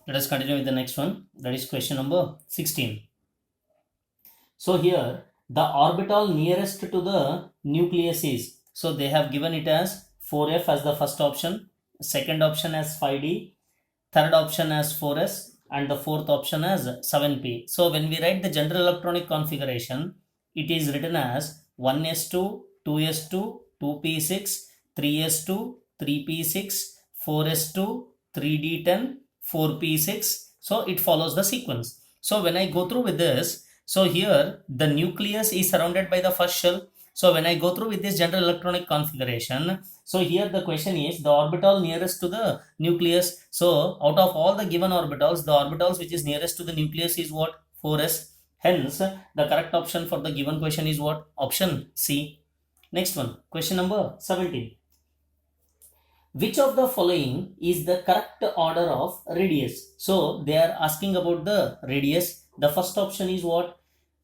Let us continue with the next one. That is question number 16. So here the orbital nearest to the nucleus is, so they have given it as 4f as the first option, second option as 5d, third option as 4s, and the fourth option as 7p. So when we write the general electronic configuration, it is written as 1s2, 2s2, 2p6, 3s2, 3p6, 4s2, 3d10, 4p6. So it follows the sequence. So when I go through with this, so here the nucleus is surrounded by the first shell. So when I go through with this general electronic configuration, so here the question is the orbital nearest to the nucleus. So out of all the given orbitals, the orbitals which is nearest to the nucleus is what? 4s. Hence, the correct option for the given question is what? Option C. Next one, question number 17. Which of the following is the correct order of radius? So they are asking about the radius. The first option is what?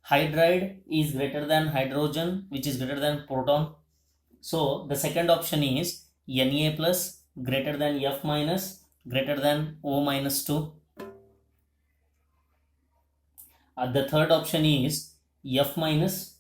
Hydride is greater than hydrogen, which is greater than proton. So the second option is Na plus greater than F minus greater than O minus 2. The third option is F minus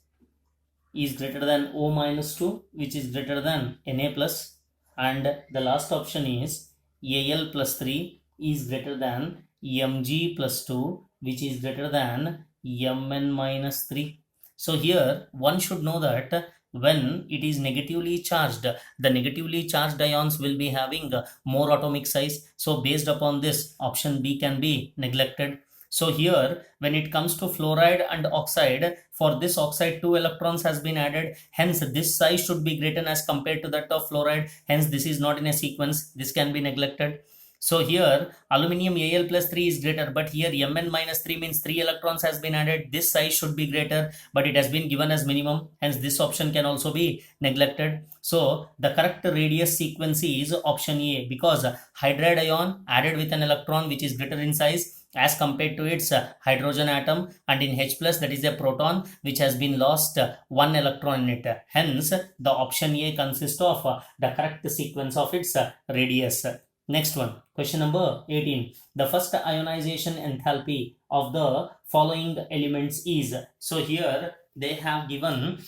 is greater than O minus 2, which is greater than Na plus. And the last option is Al plus 3 is greater than Mg plus 2, which is greater than Mn minus 3. So here one should know that when it is negatively charged, the negatively charged ions will be having more atomic size. So based upon this, option B can be neglected. So here when it comes to fluoride and oxide, for this oxide 2 electrons has been added, hence this size should be greater as compared to that of fluoride, hence this is not in a sequence, this can be neglected. So here aluminium Al plus 3 is greater, but here Mn minus 3 means 3 electrons has been added, this size should be greater, but it has been given as minimum, hence this option can also be neglected. So the correct radius sequence is option A, because hydride ion added with an electron which is greater in size as compared to its hydrogen atom, and in H plus that is a proton which has been lost one electron in it. Hence the option A consists of the correct sequence of its radius. Next one, question number 18. The first ionization enthalpy of the following elements is, so here they have given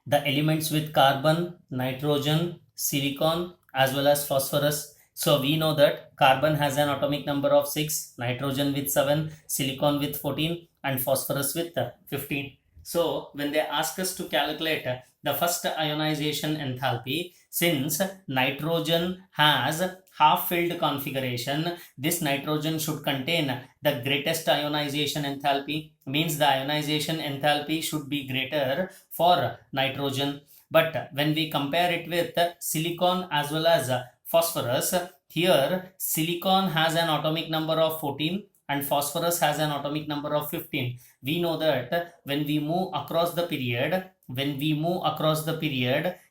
the elements with carbon, nitrogen, silicon as well as phosphorus. So we know that carbon has an atomic number of 6, nitrogen with 7, silicon with 14 and phosphorus with 15. So when they ask us to calculate the first ionization enthalpy, since nitrogen has half-filled configuration, this nitrogen should contain the greatest ionization enthalpy, means the ionization enthalpy should be greater for nitrogen. But when we compare it with silicon as well as phosphorus, here silicon has an atomic number of 14 and phosphorus has an atomic number of 15. We know that when we move across the period,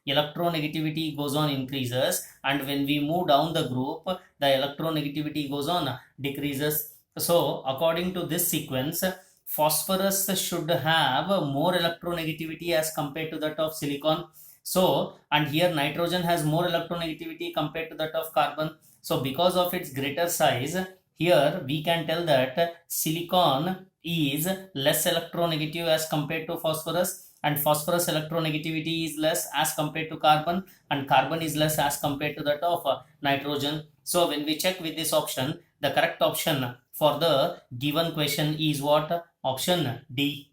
electronegativity goes on increases, and when we move down the group, the electronegativity goes on decreases. So according to this sequence, phosphorus should have more electronegativity as compared to that of silicon. So, and here nitrogen has more electronegativity compared to that of carbon. So because of its greater size, here we can tell that silicon is less electronegative as compared to phosphorus, and phosphorus electronegativity is less as compared to carbon, and carbon is less as compared to that of nitrogen. So when we check with this option, the correct option for the given question is what? Option D.